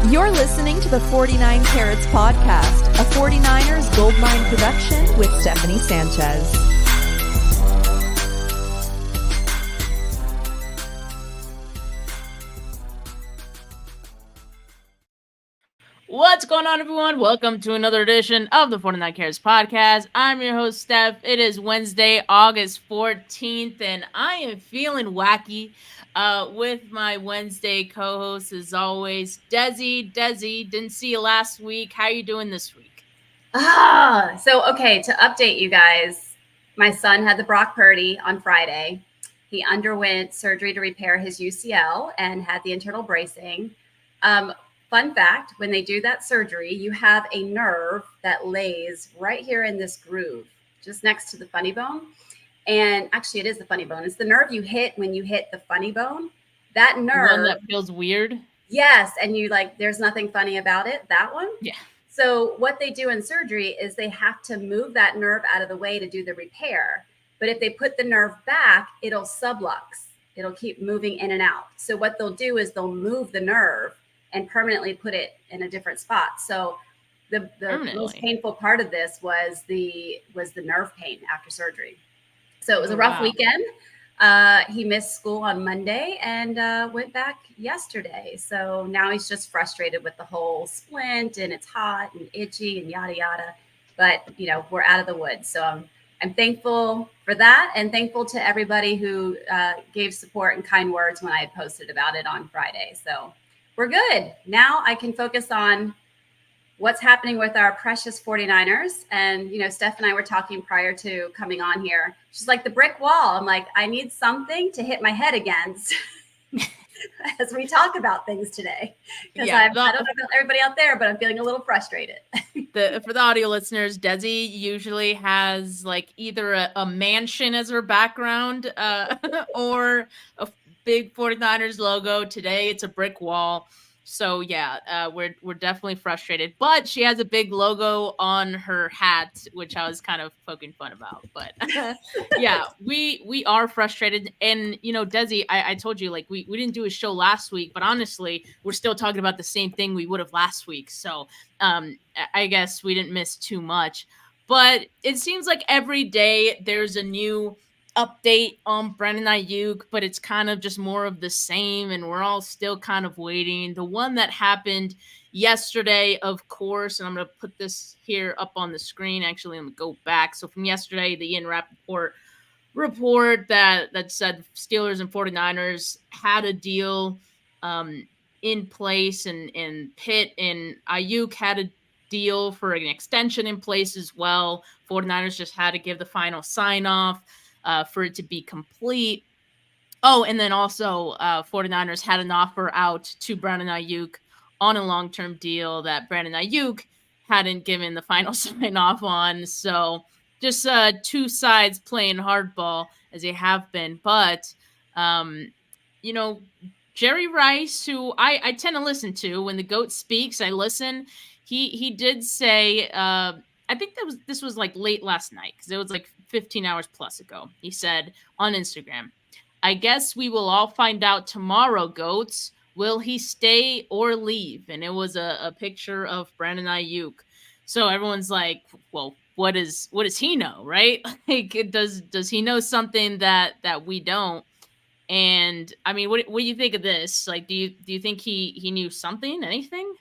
You're listening to the 49 Carats Podcast, a 49ers Goldmine production with Stephanie Sanchez. What's going on, everyone? Welcome to another edition of the 49 Carats Podcast. I'm your host, Steph. It is Wednesday, August 14th, and I am feeling wacky with my Wednesday co-host, as always, Dezi. Dezi, didn't see you last week. How are you doing this week? Okay, to update you guys, my son had the Brock Purdy on Friday. He underwent surgery to repair his UCL and had the internal bracing. Fun fact, when they do that surgery, you have a nerve that lays right here in this groove, just next to the funny bone. And actually, it is the funny bone. It's the nerve you hit when you hit the funny bone. That nerve. One that feels weird? Yes. And you there's nothing funny about it. That one? Yeah. So what they do in surgery is they have to move that nerve out of the way to do the repair. But if they put the nerve back, it'll sublux. It'll keep moving in and out. So what they'll do is they'll move the nerve and permanently put it in a different spot. So the most painful part of this was the nerve pain after surgery. So it was a rough weekend. He missed school on Monday and went back yesterday. So now he's just frustrated with the whole splint, and it's hot and itchy and yada yada. But we're out of the woods. So I'm thankful for that, and thankful to everybody who gave support and kind words when I had posted about it on Friday. So we're good. Now I can focus on what's happening with our precious 49ers. And, Steph and I were talking prior to coming on here. She's like, the brick wall. I'm like, I need something to hit my head against as we talk about things today. Because I don't know about everybody out there, but I'm feeling a little frustrated. For the audio listeners, Dezi usually has either a mansion as her background or a big 49ers logo. Today it's a brick wall. So yeah, we're definitely frustrated. But she has a big logo on her hat, which I was kind of poking fun about. But yeah, we are frustrated. And Dezi, I told you we didn't do a show last week, but honestly, we're still talking about the same thing we would have last week. So I guess we didn't miss too much. But it seems like every day there's a new update on Brandon Aiyuk, but it's kind of just more of the same, and we're all still kind of waiting. The one that happened yesterday, of course, and I'm going to put this here up on the screen. Actually, I'm going to go back. So from yesterday, the Ian Rappaport report that said Steelers and 49ers had a deal in place, and Pitt and Aiyuk had a deal for an extension in place as well. 49ers just had to give the final sign-off for it to be complete. Oh, and then also 49ers had an offer out to Brandon Aiyuk on a long-term deal that Brandon Aiyuk hadn't given the final sign-off on. So just two sides playing hardball as they have been. But, Jerry Rice, who I tend to listen to when the GOAT speaks, I listen. He did say, I think this was late last night, because it was 15 hours plus ago. He said on Instagram, I guess we will all find out tomorrow, GOATs. Will he stay or leave? And it was a picture of Brandon Aiyuk. So everyone's like, well, what does he know, right? Does he know something that we don't? And I mean, what do you think of this? Do you think he knew something, anything?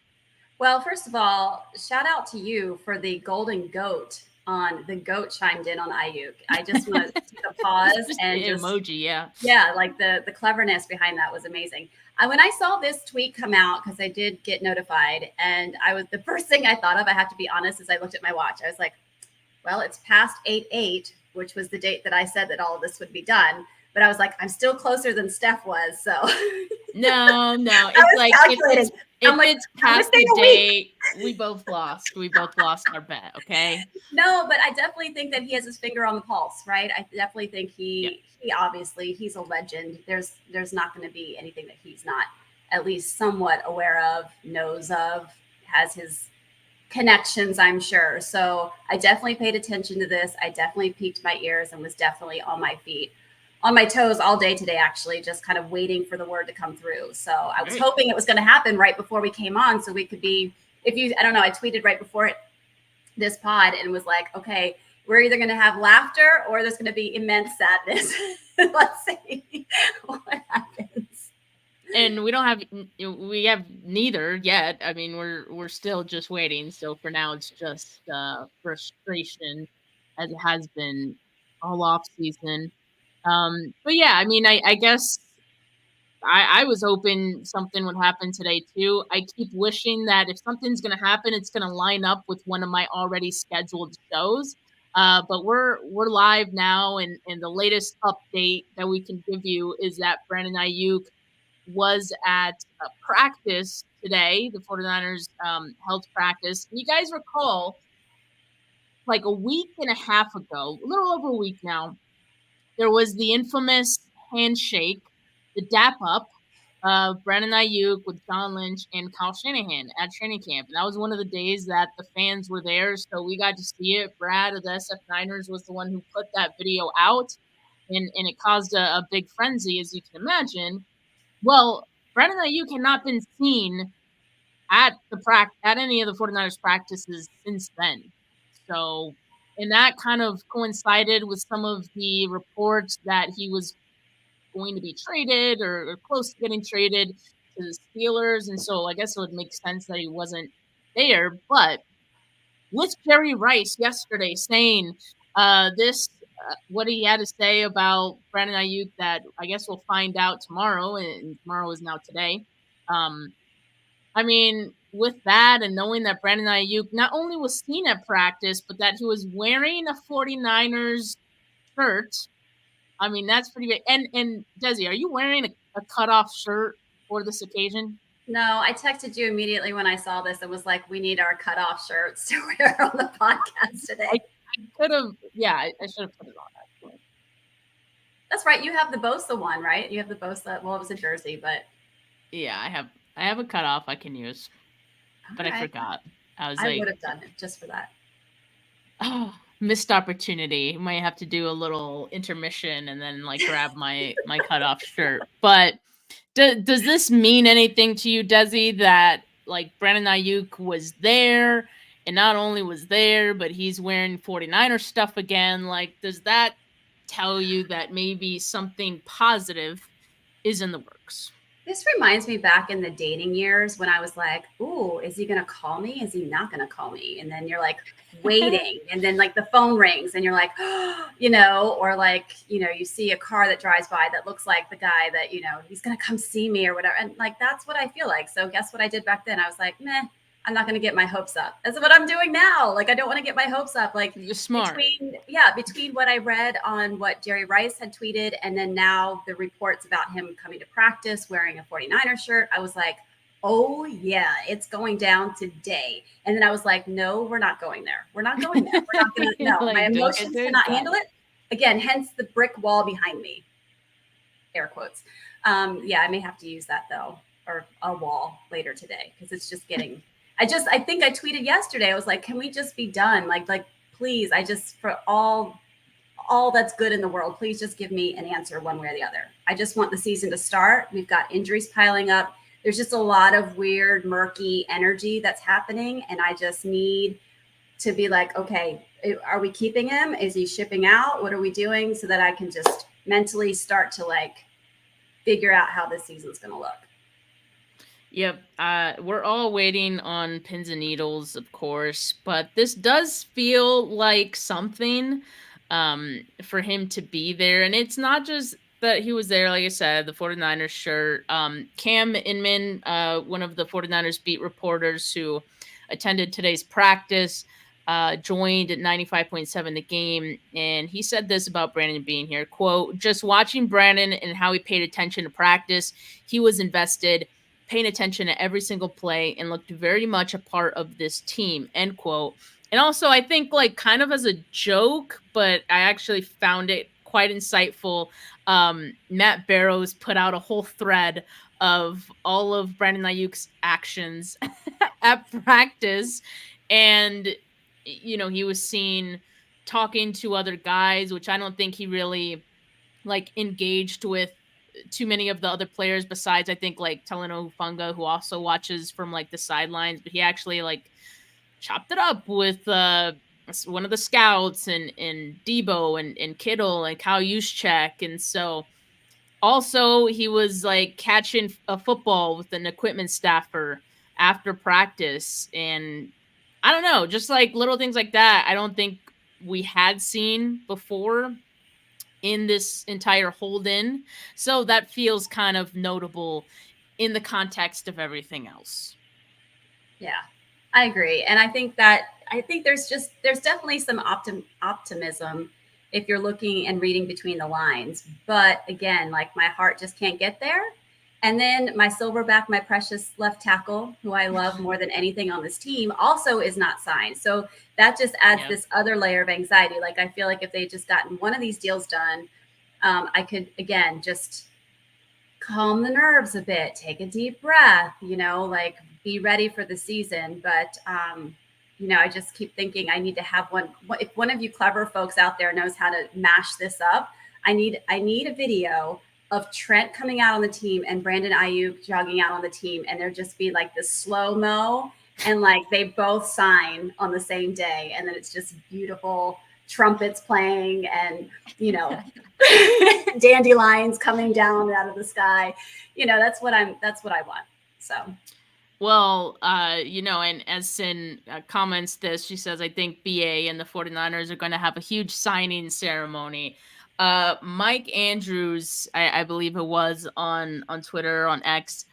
Well, first of all, shout out to you for the golden goat on the goat chimed in on Aiyuk. I just want to take a pause and the emoji, yeah. Yeah, the cleverness behind that was amazing. When I saw this tweet come out, because I did get notified, and the first thing I thought of, I have to be honest, is I looked at my watch. I was like, well, it's past 8/8, which was the date that I said that all of this would be done. But I was like, I'm still closer than Steph was. So no, it's if it's past the date, we both lost. We both lost our bet. Okay. No, but I definitely think that he has his finger on the pulse, right? I definitely think he obviously, he's a legend. There's not going to be anything that he's not at least somewhat aware of, knows of, has his connections, I'm sure. So I definitely paid attention to this. I definitely piqued my ears and was definitely on my feet. on my toes all day today, actually, just kind of waiting for the word to come through. So I was Great. hoping it was going to happen right before we came on, so we could be, I don't know, I tweeted right before this pod and was like, okay, we're either going to have laughter or there's going to be immense sadness. Let's see what happens. And we have neither yet. I mean, we're still just waiting. So for now, it's just frustration, as it has been all off season. But yeah, I mean, I guess I was hoping something would happen today too. I keep wishing that if something's going to happen, it's going to line up with one of my already scheduled shows. But we're live now, and the latest update that we can give you is that Brandon Aiyuk was at practice today. The 49ers held practice. And you guys recall, like a week and a half ago, a little over a week now, there was the infamous handshake, the dap up of Brandon Aiyuk with John Lynch and Kyle Shanahan at training camp. And that was one of the days that the fans were there, so we got to see it. Brad of the SF Niners was the one who put that video out, and it caused a big frenzy, as you can imagine. Well, Brandon Aiyuk had not been seen at any of the 49ers practices since then. So, and that kind of coincided with some of the reports that he was going to be traded or close to getting traded to the Steelers. And so I guess it would make sense that he wasn't there. But with Jerry Rice yesterday saying what he had to say about Brandon Aiyuk, that I guess we'll find out tomorrow, and tomorrow is now today. I mean, with that and knowing that Brandon Aiyuk not only was seen at practice, but that he was wearing a 49ers shirt, I mean, that's pretty big. And Dezi, are you wearing a cutoff shirt for this occasion? No, I texted you immediately when I saw this and was like, we need our cutoff shirts to wear on the podcast today. I could have, I should have put it on, actually. That's right. You have the Bosa one, right? You have the Bosa. Well, it was a jersey, but. Yeah, I have a cutoff I can use, but I forgot. I would have done it just for that. Oh, missed opportunity. Might have to do a little intermission and then like grab my cutoff shirt. But does this mean anything to you, Dezi, that like Brandon Aiyuk was there, and not only was there, but he's wearing 49er stuff again? Like, does that tell you that maybe something positive is in the works? This reminds me back in the dating years when I was like, ooh, is he going to call me? Is he not going to call me? And then you're like waiting, and then like the phone rings and you're like, oh, or like, you see a car that drives by that looks like the guy that, he's going to come see me or whatever. And like, that's what I feel like. So guess what I did back then? I was like, meh, I'm not going to get my hopes up. That's what I'm doing now. Like, I don't want to get my hopes up. Like, you're smart. Between what I read on what Jerry Rice had tweeted and then now the reports about him coming to practice wearing a 49er shirt, I was like, oh yeah, it's going down today. And then I was like, no, we're not going there. We're not going there. We're not going to, no, my emotions cannot handle it. Again, hence the brick wall behind me. Air quotes. I may have to use that though, or a wall later today, because it's just getting... I think I tweeted yesterday. I was like, can we just be done? Like, please, for all that's good in the world, please just give me an answer one way or the other. I just want the season to start. We've got injuries piling up. There's just a lot of weird, murky energy that's happening. And I just need to be like, okay, are we keeping him? Is he shipping out? What are we doing? So that I can just mentally start to like figure out how this season's going to look. Yep. We're all waiting on pins and needles, of course, but this does feel like something for him to be there. And it's not just that he was there, like I said, the 49ers shirt. Cam Inman, one of the 49ers beat reporters who attended today's practice, joined at 95.7 the game. And he said this about Brandon being here, quote, just watching Brandon and how he paid attention to practice, he was invested, paying attention to every single play, and looked very much a part of this team, end quote. And also, I think like kind of as a joke, but I actually found it quite insightful. Matt Barrows put out a whole thread of all of Brandon Aiyuk's actions at practice. And, he was seen talking to other guys, which I don't think he really like engaged with too many of the other players besides I think like Talanoa Hufanga, who also watches from like the sidelines, but he actually like chopped it up with one of the scouts and Debo and Kittle and Kyle Juszczyk. And so also he was like catching a football with an equipment staffer after practice. And I don't know, just like little things like that. I don't think we had seen before in this entire hold in. So that feels kind of notable in the context of everything else. Yeah, I agree. And I think there's definitely some optimism if you're looking and reading between the lines. But again, like my heart just can't get there. And then my silverback, my precious left tackle, who I love more than anything on this team, also is not signed. So that just adds this other layer of anxiety. Like I feel like if they just gotten one of these deals done, I could, again, just calm the nerves a bit, take a deep breath, like be ready for the season. But, I just keep thinking I need to have one. If one of you clever folks out there knows how to mash this up, I need a video of Trent coming out on the team and Brandon Aiyuk jogging out on the team. And there just be like this slow-mo and like they both sign on the same day. And then it's just beautiful trumpets playing and, dandelions coming down out of the sky. That's what I want. So. Well, and as Sin comments this, she says, I think BA and the 49ers are going to have a huge signing ceremony. Mike Andrews, I believe it was on Twitter, on X,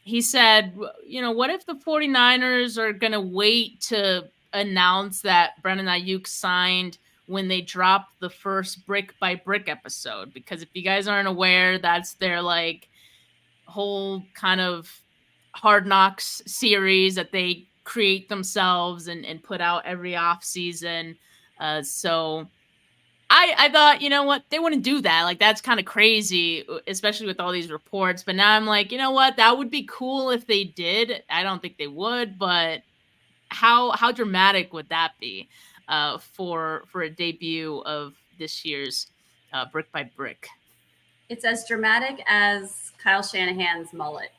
he said, what if the 49ers are going to wait to announce that Brandon Aiyuk signed when they drop the first Brick by Brick episode? Because if you guys aren't aware, that's their like whole kind of Hard Knocks series that they create themselves and put out every off season. So I thought, what, they wouldn't do that. Like, that's kind of crazy, especially with all these reports. But now I'm like, what, that would be cool if they did. I don't think they would, but how dramatic would that be for a debut of this year's Brick by Brick? It's as dramatic as Kyle Shanahan's mullet.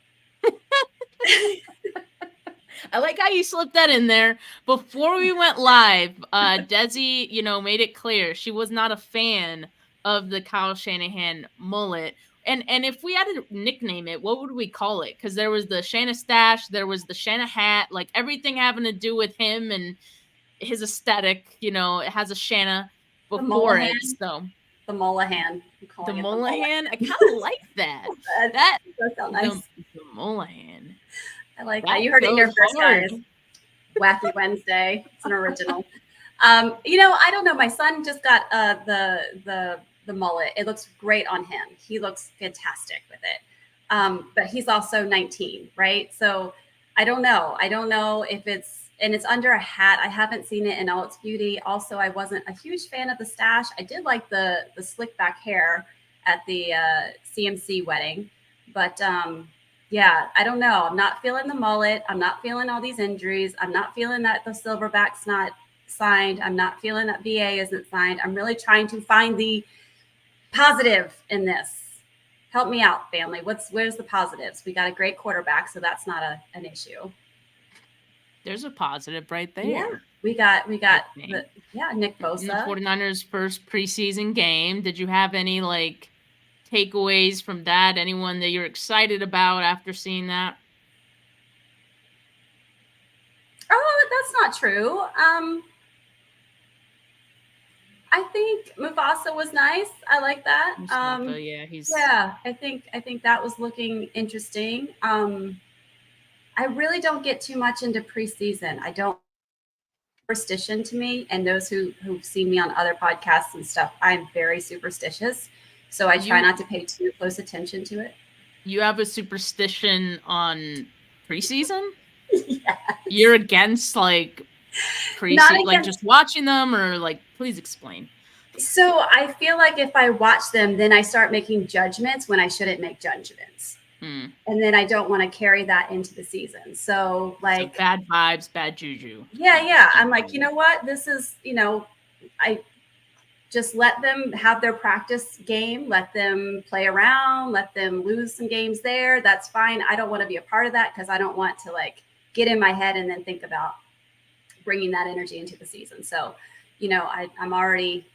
I like how you slipped that in there. Before we went live, Dezi, made it clear she was not a fan of the Kyle Shanahan mullet. And if we had to nickname it, what would we call it? Because there was the Shana stash, there was the Shana hat, like everything having to do with him and his aesthetic. It has a Shana before it. So the Mullahan. The Mullahan. I kind of like that. That sounds nice. The Mullahan. I like that. You heard it here first, guys. Wacky Wednesday. It's an original. I don't know. My son just got the mullet. It looks great on him. He looks fantastic with it. But he's also 19, right? So I don't know. I don't know if it's under a hat. I haven't seen it in all its beauty. Also, I wasn't a huge fan of the stash. I did like the slick back hair at the CMC wedding, but yeah, I don't know. I'm not feeling the mullet. I'm not feeling all these injuries. I'm not feeling that the silverback's not signed. I'm not feeling that BA isn't signed. I'm really trying to find the positive in this. Help me out, family. Where's the positives? We got a great quarterback, so that's not an issue. There's a positive right there. Yeah, we got Nick Bosa. In the 49ers' first preseason game. Did you have any like takeaways from that? Anyone that you're excited about after seeing that? Oh, that's not true. I think Mufasa was nice. I like that. Mustafa, I think that was looking interesting. I really don't get too much into preseason. I don't. Superstition to me, and those who've seen me on other podcasts and stuff, I'm very superstitious. So I try not to pay too close attention to it. You have a superstition on preseason? Yes. You're against like preseason, like just watching them, or like, please explain. So I feel like if I watch them, then I start making judgments when I shouldn't make judgments. And then I don't want to carry that into the season. So like bad vibes, bad juju. Yeah. I'm like, you know what? This is, I just let them have their practice game, let them play around, let them lose some games there. That's fine. I don't want to be a part of that because I don't want to like get in my head and then think about bringing that energy into the season. So, I'm already,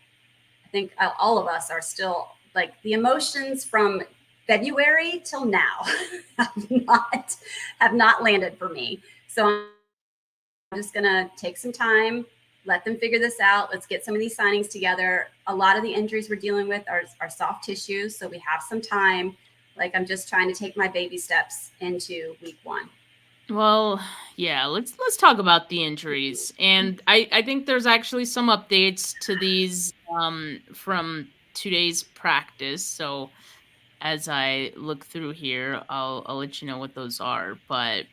I think all of us are still like the emotions from February till now have not landed for me. So I'm just going to take some time, let them figure this out. Let's get some of these signings together. A lot of the injuries we're dealing with are soft tissues, so we have some time. Like, I'm just trying to take my baby steps into week 1. Well, yeah, let's talk about the injuries. And I think there's actually some updates to these from today's practice. So as I look through here, I'll let you know what those are. But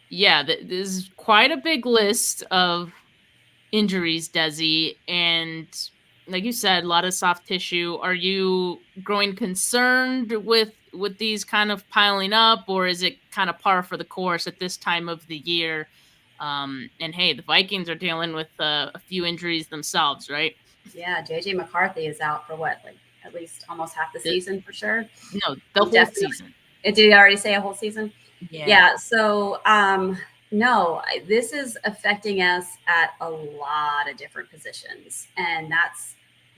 yeah, this is quite a big list of injuries, Desi, and like you said, a lot of soft tissue. Are you growing concerned with these kind of piling up, or is it kind of par for the course at this time of the year? And hey, the Vikings are dealing with a few injuries themselves, right? Yeah, JJ McCarthy is out for what, like at least almost half the season for sure. No, the whole Definitely. season. Did he already say a whole season? Yeah. So, no, this is affecting us at a lot of different positions, and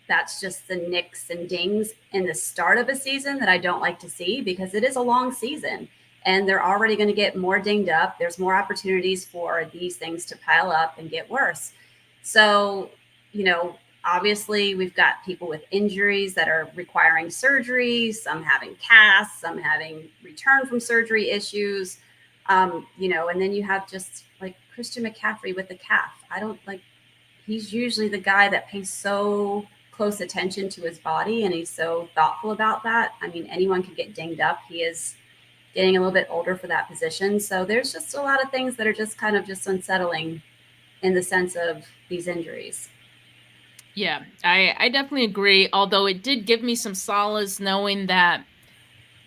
that's just the nicks and dings in the start of a season that I don't like to see because it is a long season and they're already going to get more dinged up. There's more opportunities for these things to pile up and get worse. So, obviously we've got people with injuries that are requiring surgery, some having casts, some having return from surgery issues. And then you have just like Christian McCaffrey with the calf. He's usually the guy that pays so close attention to his body and he's so thoughtful about that. I mean, anyone can get dinged up. He is getting a little bit older for that position. So there's just a lot of things that are just kind of just unsettling in the sense of these injuries. Yeah, I definitely agree. Although it did give me some solace knowing that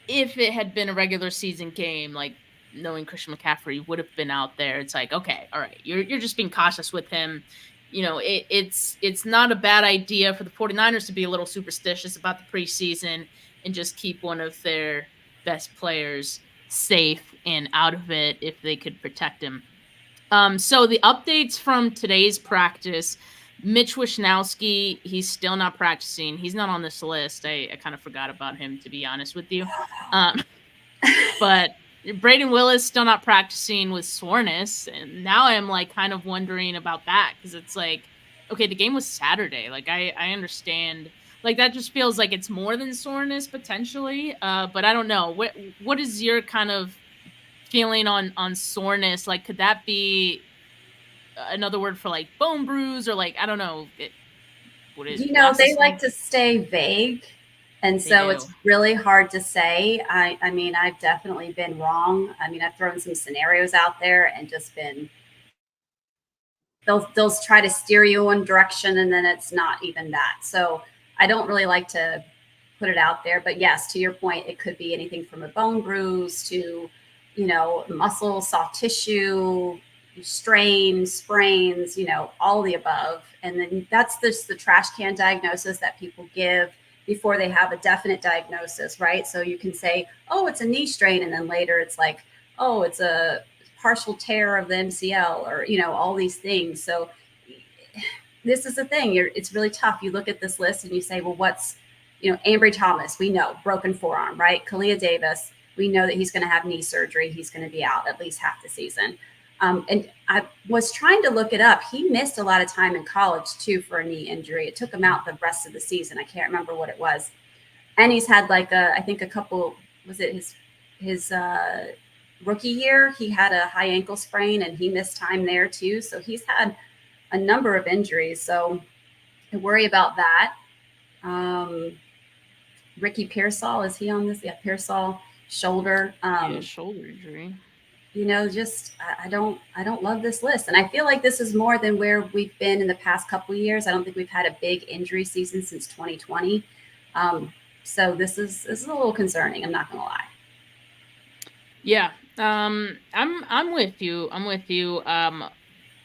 if it had been a regular season game, like knowing Christian McCaffrey would have been out there, it's like, okay, all right, you're just being cautious with him. It's not a bad idea for the 49ers to be a little superstitious about the preseason and just keep one of their best players safe and out of it if they could protect him. So the updates from today's practice, Mitch Wishnowsky, he's still not practicing. He's not on this list. I kind of forgot about him, to be honest with you. But Braden Willis still not practicing with soreness. And now I'm like kind of wondering about that because it's like, okay, the game was Saturday. Like I understand. Like that just feels like it's more than soreness potentially. But I don't know. What is your kind of feeling on soreness? Like could that be another word for like bone bruise or like I don't know they like to stay vague and so it's really hard to say. I mean I've definitely been wrong. I mean I've thrown some scenarios out there and just been they'll try to steer you one direction and then it's not even that. So I don't really like to put it out there, but yes, to your point, it could be anything from a bone bruise to muscle, soft tissue, strains, sprains, all the above. And then that's just the trash can diagnosis that people give before they have a definite diagnosis, right? So you can say, oh, it's a knee strain. And then later it's like, oh, it's a partial tear of the MCL or, all these things. So this is the thing. It's really tough. You look at this list and you say, well, what's, Ambry Thomas, we know, broken forearm, right? Kalia Davis, we know that he's going to have knee surgery. He's going to be out at least half the season. And I was trying to look it up. He missed a lot of time in college too for a knee injury. It took him out the rest of the season. I can't remember what it was. And he's had I think a couple, was it his rookie year? He had a high ankle sprain and he missed time there too. So he's had a number of injuries. So I worry about that. Ricky Pearsall, is he on this? Yeah, Pearsall shoulder. Shoulder injury. I don't love this list. And I feel like this is more than where we've been in the past couple of years. I don't think we've had a big injury season since 2020. So this is a little concerning. I'm not going to lie. Yeah. I'm with you.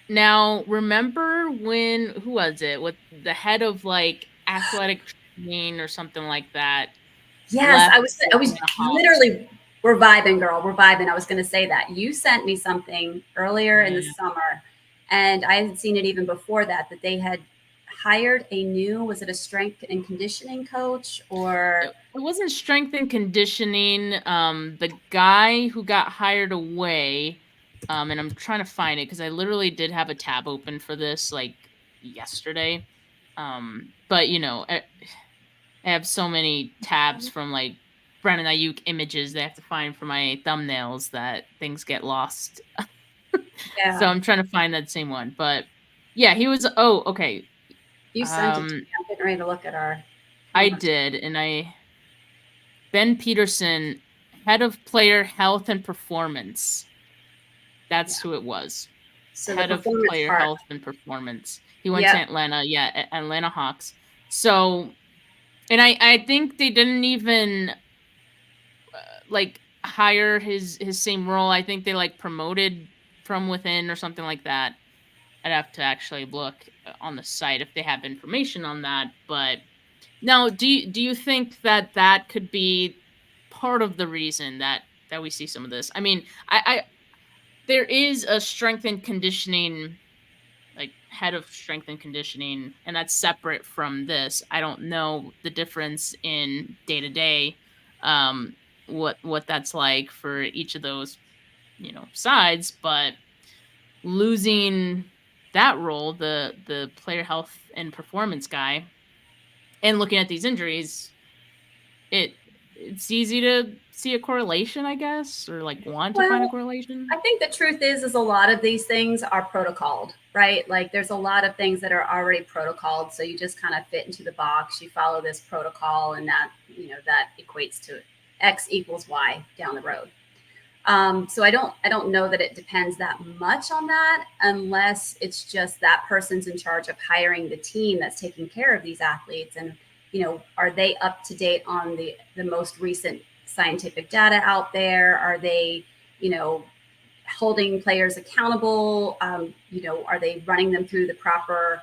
Now remember when, who was it? With the head of like athletic training or something like that. Yes, I was Atlanta Hawks. literally, we're vibing, girl. We're vibing. I was going to say that. You sent me something earlier in the summer, and I hadn't seen it even before that they had hired a new, was it a strength and conditioning coach or? It wasn't strength and conditioning. The guy who got hired away, and I'm trying to find it because I literally did have a tab open for this like yesterday. But you know, I have so many tabs from like Brandon Aiyuk images they have to find for my thumbnails that things get lost. Yeah. So I'm trying to find that same one. But yeah, he was. Oh, okay. You sent it to me. I'm getting ready to look at our. I did, and Ben Peterson, head of player health and performance. That's who it was. So head of player health and performance. He went to Atlanta, Atlanta Hawks. So, and I think they didn't even like hire his same role. I think they like promoted from within or something like that. I'd have to actually look on the site if they have information on that. But now, do you think that could be part of the reason that we see some of this? I mean, I there is a strength and conditioning, like head of strength and conditioning, and that's separate from this. I don't know the difference in day to day, what that's like for each of those, sides, but losing that role, the player health and performance guy, and looking at these injuries, it's easy to see a correlation, I guess, or like want to find a correlation. I think the truth is a lot of these things are protocoled, right? Like there's a lot of things that are already protocoled. So you just kind of fit into the box, you follow this protocol, and that, that equates to X equals Y down the road. So I don't know that it depends that much on that, unless it's just that person's in charge of hiring the team that's taking care of these athletes. And, are they up to date on the most recent scientific data out there? Are they, holding players accountable? Are they running them through the proper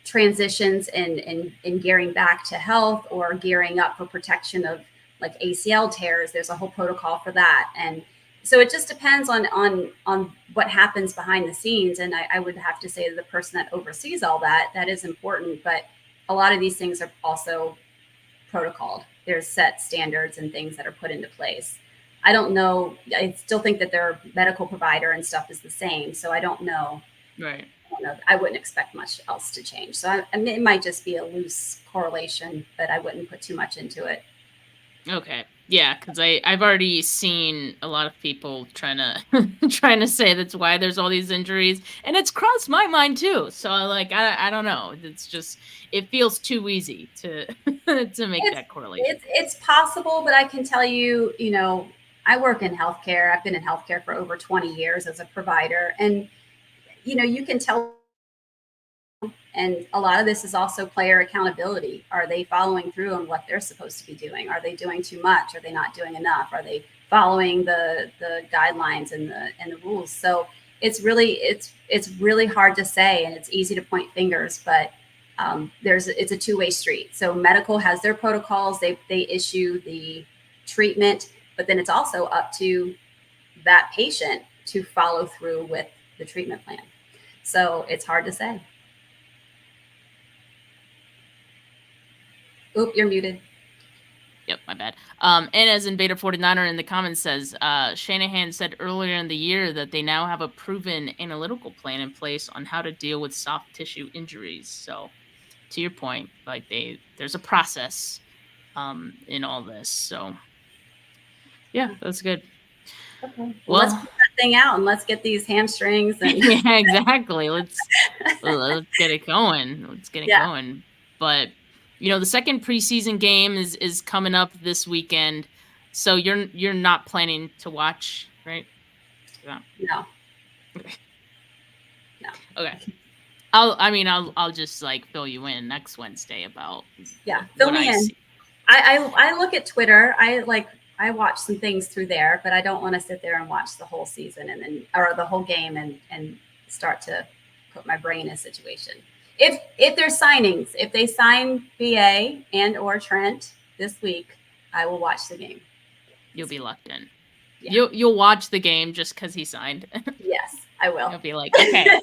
transitions and gearing back to health, or gearing up for protection of like ACL tears? There's a whole protocol for that. And so it just depends on what happens behind the scenes. And I would have to say that the person that oversees all that is important. But a lot of these things are also protocoled. There's set standards and things that are put into place. I don't know. I still think that their medical provider and stuff is the same. So I don't know. Right. I wouldn't expect much else to change. So it might just be a loose correlation, but I wouldn't put too much into it. Okay. Yeah, because I've already seen a lot of people trying to say that's why there's all these injuries, and it's crossed my mind too. So like I don't know. It's just, it feels too easy to to make that correlation. It's possible, but I can tell you, I work in healthcare. I've been in healthcare for over 20 years as a provider, and you can tell. And a lot of this is also player accountability. Are they following through on what they're supposed to be doing? Are they doing too much? Are they not doing enough? Are they following the guidelines and the rules? So it's really hard to say, and it's easy to point fingers, but it's a two-way street. So medical has their protocols. They issue the treatment, but then it's also up to that patient to follow through with the treatment plan. So it's hard to say. Oop, you're muted. Yep, my bad. And as Invader 49er in the comments says, Shanahan said earlier in the year that they now have a proven analytical plan in place on how to deal with soft tissue injuries. So to your point, like there's a process in all this. So yeah, that's good. Okay. Well, let's put that thing out and let's get these hamstrings. And yeah, exactly. Let's get it going. Let's get it going. But the second preseason game is coming up this weekend, so you're not planning to watch, right? No. Okay. I'll just like fill you in next Wednesday about fill me in. I look at Twitter. I watch some things through there, but I don't want to sit there and watch the whole season or the whole game and start to put my brain in a situation. If there's signings, if they sign BA and or Trent this week, I will watch the game. You'll be locked in. Yeah. You'll watch the game just because he signed. Yes, I will. You'll be like, okay,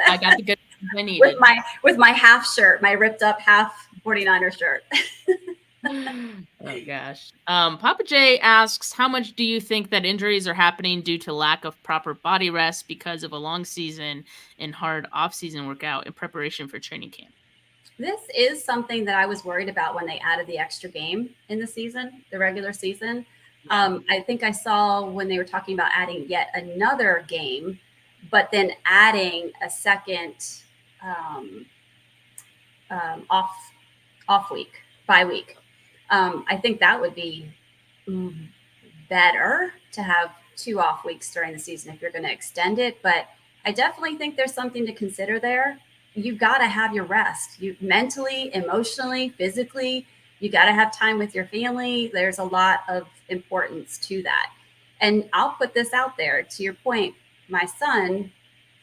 I got the good I needed. With my half shirt, my ripped up half 49er shirt. Oh gosh. Papa J asks, how much do you think that injuries are happening due to lack of proper body rest because of a long season and hard off-season workout in preparation for training camp? This is something that I was worried about when they added the extra game in the season, the regular season. I think I saw when they were talking about adding yet another game, but then adding a second off week, bye week. I think that would be better to have 2 off weeks during the season if you're going to extend it. But I definitely think there's something to consider there. You've got to have your rest. You mentally, emotionally, physically, you got to have time with your family. There's a lot of importance to that. And I'll put this out there to your point. My son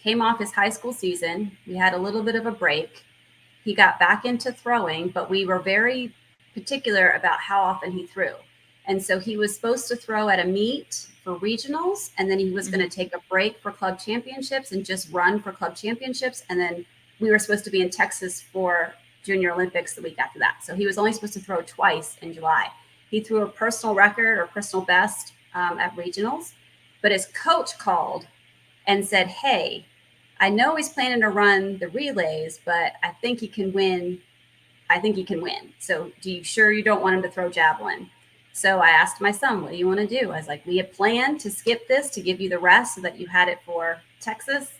came off his high school season. We had a little bit of a break. He got back into throwing, but we were very particular about how often he threw. And so he was supposed to throw at a meet for regionals, and then he was going to take a break for club championships and just run for club championships. And then we were supposed to be in Texas for Junior Olympics the week after that. So he was only supposed to throw twice in July. He threw a personal record or personal best at regionals, but his coach called and said, hey, I know he's planning to run the relays, but I think he can win. So do you sure you don't want him to throw javelin? So I asked my son, what do you want to do? I was like, we had planned to skip this to give you the rest so that you had it for Texas.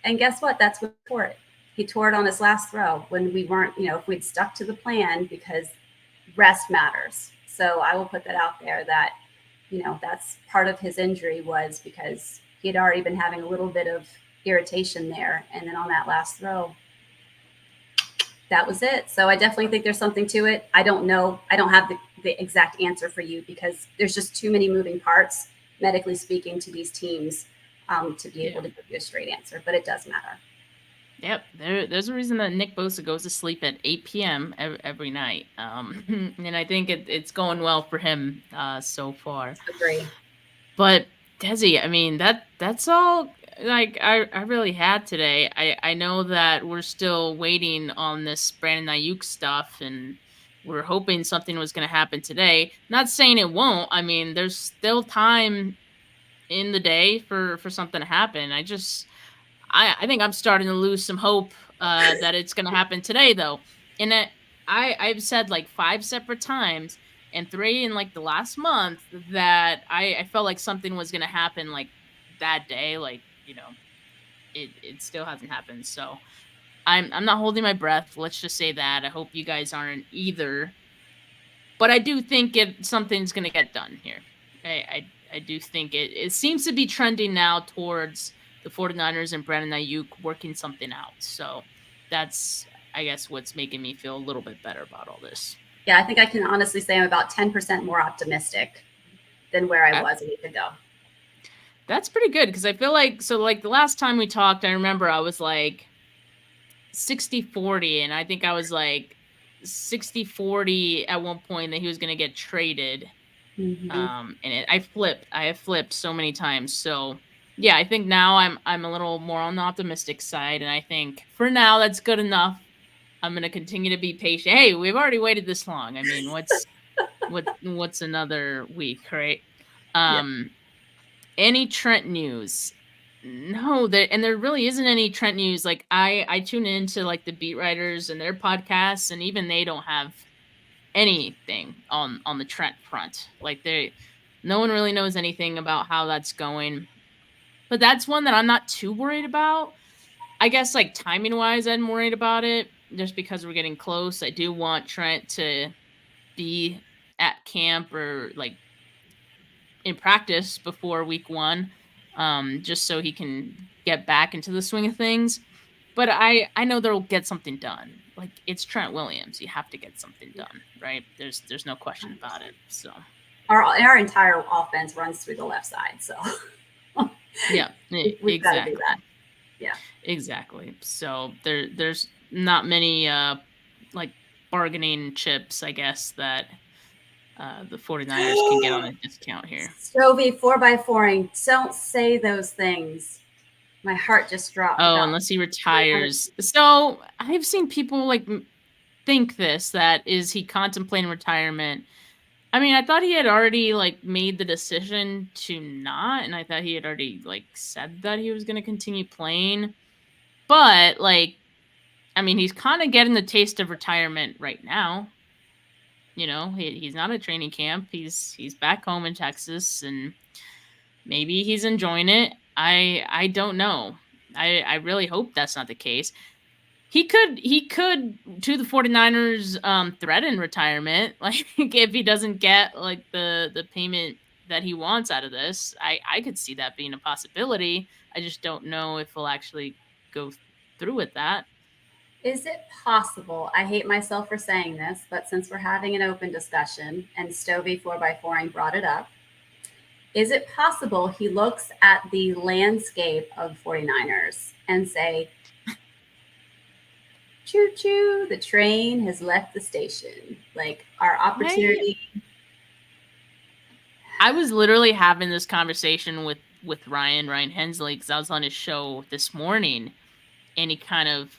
And guess what? That's what he tore it. He tore it on his last throw when we weren't, if we'd stuck to the plan, because rest matters. So I will put that out there that, that's part of his injury was because he had already been having a little bit of irritation there. And then on that last throw, that was it. So I definitely think there's something to it. I don't know. I don't have the exact answer for you because there's just too many moving parts, medically speaking, to these teams to be able to give you a straight answer, but it does matter. Yep. There's a reason that Nick Bosa goes to sleep at 8 p.m. every night. And I think it's going well for him so far. Agree. But Dezi, I mean, that's all like I really had today. I know that we're still waiting on this Brandon Aiyuk stuff, and we're hoping something was going to happen today. Not saying it won't. I mean, there's still time in the day for something to happen. I think I'm starting to lose some hope that it's going to happen today, though. And I've said like 5 separate times and 3 in like the last month that I felt like something was going to happen like that day. Like, it still hasn't happened. So I'm not holding my breath. Let's just say that. I hope you guys aren't either. But I do think something's going to get done here. I do think it seems to be trending now towards the 49ers and Brandon Aiyuk working something out. So that's, I guess, what's making me feel a little bit better about all this. Yeah, I think I can honestly say I'm about 10% more optimistic than where I was a week ago. That's pretty good because I feel like, the last time we talked, I remember I was like 60-40, and I think I was like 60-40 at one point that he was going to get traded. Mm-hmm. And I have flipped so many times. So yeah, I think now I'm a little more on the optimistic side, and I think for now that's good enough. I'm going to continue to be patient. Hey, we've already waited this long. I mean, what's another week, right? Any Trent news? No, there really isn't any Trent news. Like I tune into like the beat writers and their podcasts, and even they don't have anything on the Trent front. Like no one really knows anything about how that's going. But that's one that I'm not too worried about. I guess like timing wise, I'm worried about it just because we're getting close. I do want Trent to be at camp or like in practice before week 1, just so he can get back into the swing of things. But I know they'll get something done. Like it's Trent Williams. You have to get something done, right? There's no question about it. So our entire offense runs through the left side. So yeah, we've got to do that. Yeah, exactly. So there's not many like bargaining chips, I guess, that the 49ers can get on a discount here. Stovey 4x4ing. Don't say those things. My heart just dropped. Oh, unless he retires. So I've seen people like think that is he contemplating retirement. I mean, I thought he had already like made the decision to not, and I thought he had already like said that he was going to continue playing. But like, I mean, he's kind of getting the taste of retirement right now. You know, he's not at training camp. He's back home in Texas, and maybe he's enjoying it. I don't know. I really hope that's not the case. He could to the 49ers threaten retirement, like if he doesn't get like the payment that he wants out of this. I could see that being a possibility. I just don't know if he'll actually go through with that. Is it possible? I hate myself for saying this, but since we're having an open discussion and Stovey 4x4ing brought it up, is it possible he looks at the landscape of 49ers and say, choo choo, the train has left the station. Like our opportunity. I was literally having this conversation with Ryan Hensley, because I was on his show this morning, and he kind of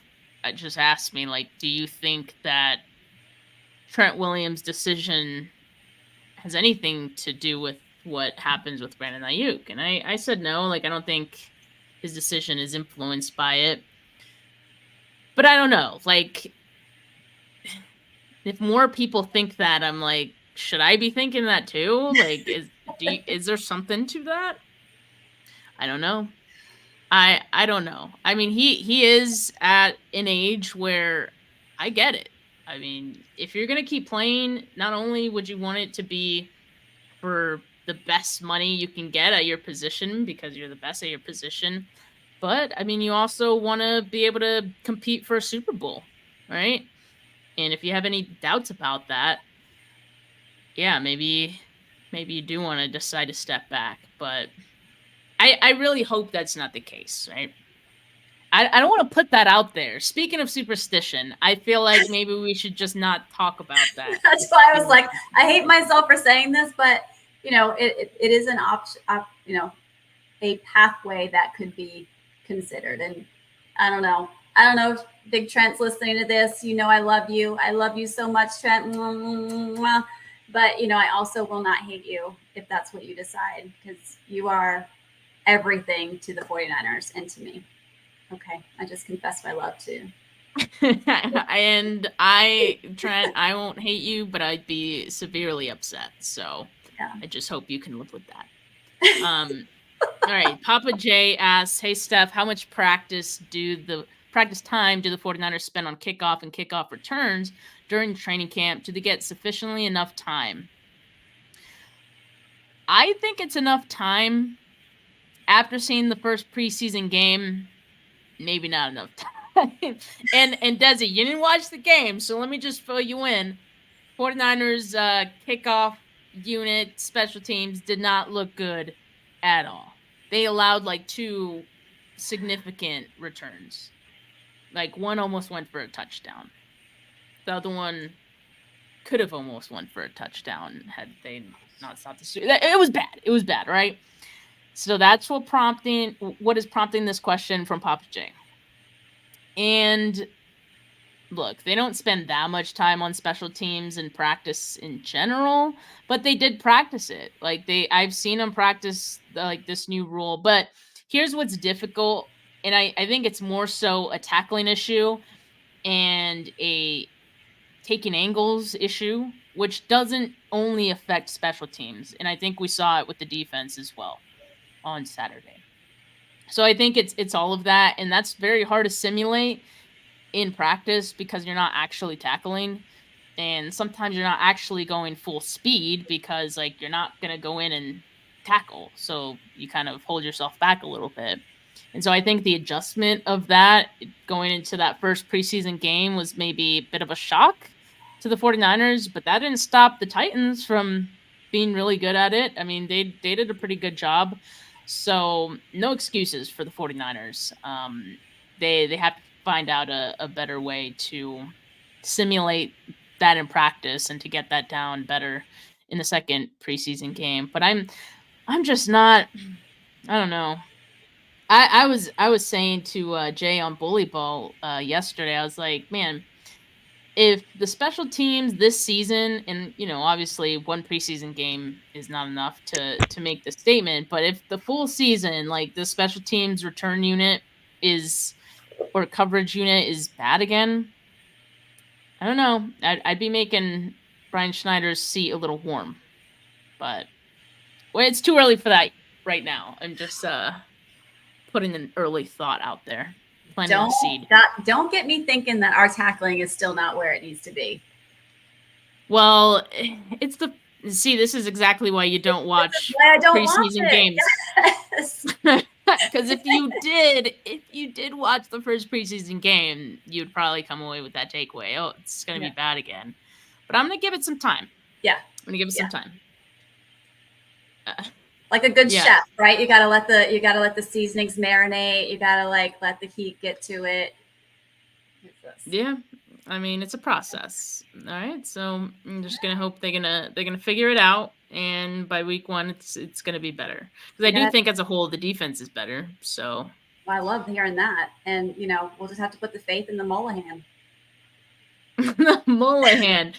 just asked me, like, do you think that Trent Williams' decision has anything to do with what happens with Brandon Aiyuk? And I said no, like, I don't think his decision is influenced by it. But I don't know, like, if more people think that, I'm like, should I be thinking that too? Like, is there something to that? I don't know. I don't know. I mean, he is at an age where I get it. I mean, if you're going to keep playing, not only would you want it to be for the best money you can get at your position because you're the best at your position, but I mean, you also want to be able to compete for a Super Bowl, right? And if you have any doubts about that, yeah, maybe you do want to decide to step back, but I really hope that's not the case, right? I don't want to put that out there. Speaking of superstition, I feel like maybe we should just not talk about that. That's why I was like, I hate myself for saying this, but you know, it is an option, you know, a pathway that could be considered. And I don't know if Big Trent's listening to this. You know, I love you. I love you so much, Trent. But you know, I also will not hate you if that's what you decide, because you are everything to the 49ers and to me. Okay, I just confessed my love too. And Trent, I won't hate you, but I'd be severely upset. So yeah. I just hope you can live with that. All right, Papa J asks, "Hey Steph, how much practice time do the 49ers spend on kickoff and kickoff returns during training camp? Do they get sufficiently enough time?" I think it's enough time. After seeing the first preseason game, maybe not enough time. and Dezi, you didn't watch the game, so let me just fill you in. 49ers kickoff unit, special teams did not look good at all. They allowed like 2 significant returns. Like one almost went for a touchdown. The other one could have almost went for a touchdown had they not stopped the streak. It was bad. It was bad, right? So that's what is prompting this question from Papa J. And look, they don't spend that much time on special teams and practice in general, but they did practice it. Like I've seen them practice like this new rule. But here's what's difficult, and I think it's more so a tackling issue and a taking angles issue, which doesn't only affect special teams. And I think we saw it with the defense as well on Saturday. So I think it's all of that, and that's very hard to simulate in practice because you're not actually tackling, and sometimes you're not actually going full speed because like you're not going to go in and tackle, so you kind of hold yourself back a little bit. And so I think the adjustment of that going into that first preseason game was maybe a bit of a shock to the 49ers, but that didn't stop the Titans from being really good at it. I mean, they did a pretty good job. So no excuses for the 49ers. They have find out a better way to simulate that in practice and to get that down better in the second preseason game. But I'm just not. I don't know. I was saying to Jay on Bully Ball yesterday. I was like, man, if the special teams this season, and obviously one preseason game is not enough to make the statement, but if the full season, like the special teams return unit is or coverage unit is bad again, I don't know. I'd be making Brian Schneider's seat a little warm, but it's too early for that right now. I'm just putting an early thought out there. Planting the seed. Don't get me thinking that our tackling is still not where it needs to be. Well, this is exactly why you don't watch preseason games. Yes. Because if you did watch the first preseason game, you'd probably come away with that takeaway. Oh, it's going to be bad again. But I'm going to give it some time. Yeah. I'm going to give it some time. Like a good chef, right? You gotta let the seasonings marinate. You gotta let the heat get to it. Yeah, I mean it's a process. All right, so I'm just gonna hope they're gonna figure it out, and by week 1 it's gonna be better because I do think as a whole the defense is better. So I love hearing that, and we'll just have to put the faith in the Mullahan. The Mullahan.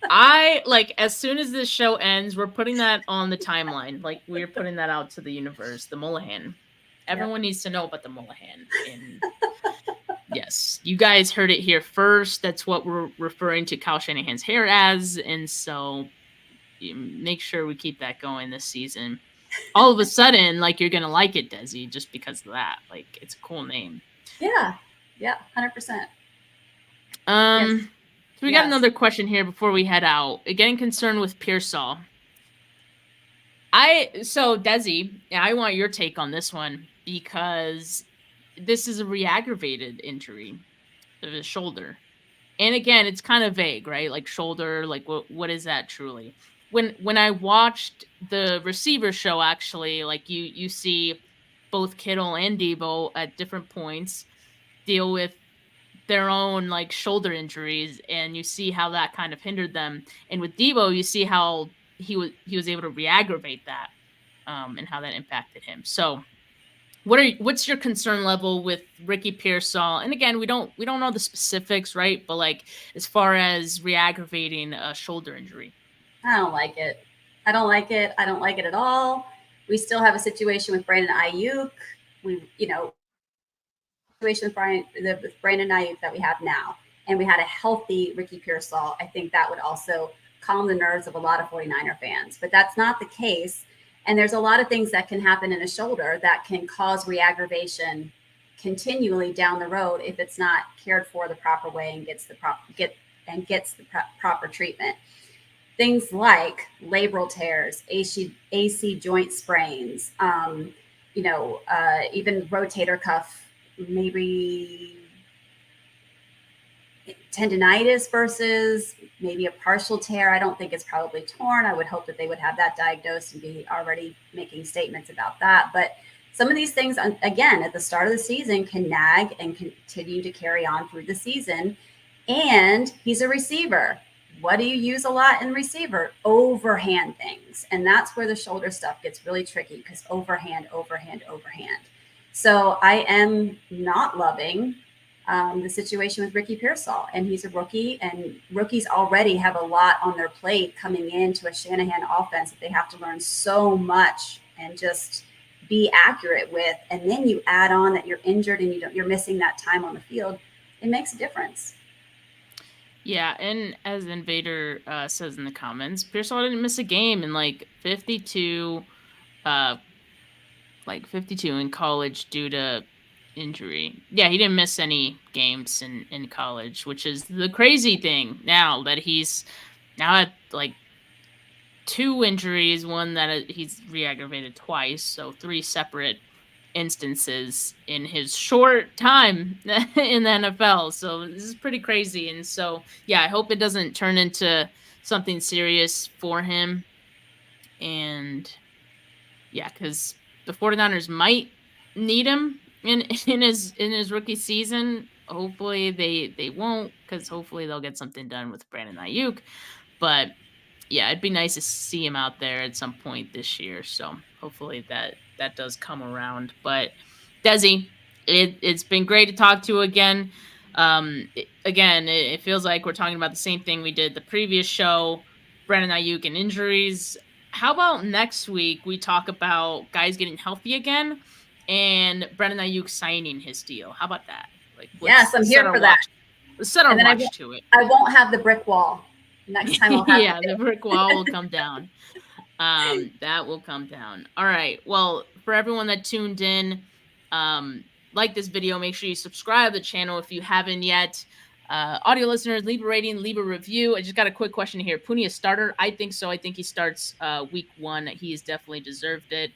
I as soon as this show ends, we're putting that on the timeline. We're putting that out to the universe. The Mullahan. Everyone needs to know about the Mullahan. And yes, you guys heard it here first. That's what we're referring to Kyle Shanahan's hair as. And so make sure we keep that going this season. All of a sudden, you're going to like it, Dezi, just because of that. It's a cool name. Yeah. Yeah. 100%. Yes. So we got another question here before we head out. Getting concerned with Pearsall. Dezi, I want your take on this one because this is a re-aggravated injury of his shoulder. And again, it's kind of vague, right? Shoulder, what is that truly? When I watched the receiver show, actually, you see both Kittle and Debo at different points deal with their own shoulder injuries, and you see how that kind of hindered them. And with Debo, you see how he was able to re-aggravate that, and how that impacted him. So, what's your concern level with Ricky Pearsall? And again, we don't know the specifics, right? But as far as re-aggravating a shoulder injury, I don't like it. I don't like it. I don't like it at all. We still have a situation with Brandon Aiyuk. Situation with Brandon Aiyuk that we have now, and we had a healthy Ricky Pearsall, I think that would also calm the nerves of a lot of 49er fans. But that's not the case. And there's a lot of things that can happen in a shoulder that can cause re-aggravation continually down the road if it's not cared for the proper way and gets the proper treatment. Things like labral tears, AC joint sprains, even rotator cuff, maybe tendinitis versus maybe a partial tear. I don't think it's probably torn. I would hope that they would have that diagnosed and be already making statements about that. But some of these things, again, at the start of the season can nag and continue to carry on through the season. And he's a receiver. What do you use a lot in receiver? Overhand things. And that's where the shoulder stuff gets really tricky because overhand. So I am not loving the situation with Ricky Pearsall, and he's a rookie, and rookies already have a lot on their plate coming into a Shanahan offense that they have to learn so much and just be accurate with. And then you add on that you're injured and you're missing that time on the field. It makes a difference. Yeah, and as Invader says in the comments, Pearsall didn't miss a game in 52 in college due to injury. Yeah, he didn't miss any games in college, which is the crazy thing now that he's now had 2 injuries, one that he's re-aggravated twice, so 3 separate instances in his short time in the NFL. So this is pretty crazy. And so, yeah, I hope it doesn't turn into something serious for him. And yeah, because the 49ers might need him in his rookie season. Hopefully they won't, because hopefully they'll get something done with Brandon Aiyuk. But yeah, it'd be nice to see him out there at some point this year. So hopefully that does come around. But Dezi, it's been great to talk to you again. It feels like we're talking about the same thing we did the previous show, Brandon Aiyuk and injuries. How about next week we talk about guys getting healthy again and Brandon Aiyuk signing his deal? How about that? Like, yes, I'm here for that. Let's set our watch to it. I won't have the brick wall. Next time I'll have yeah, the brick wall will come down. That will come down. All right. Well, for everyone that tuned in, like this video, make sure you subscribe to the channel if you haven't yet. Audio listeners, leave a rating, leave a review. I just got a quick question here. Pooney a starter? I think so. I think he starts week 1. He has definitely deserved it.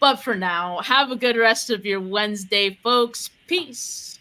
But for now, have a good rest of your Wednesday, folks. Peace.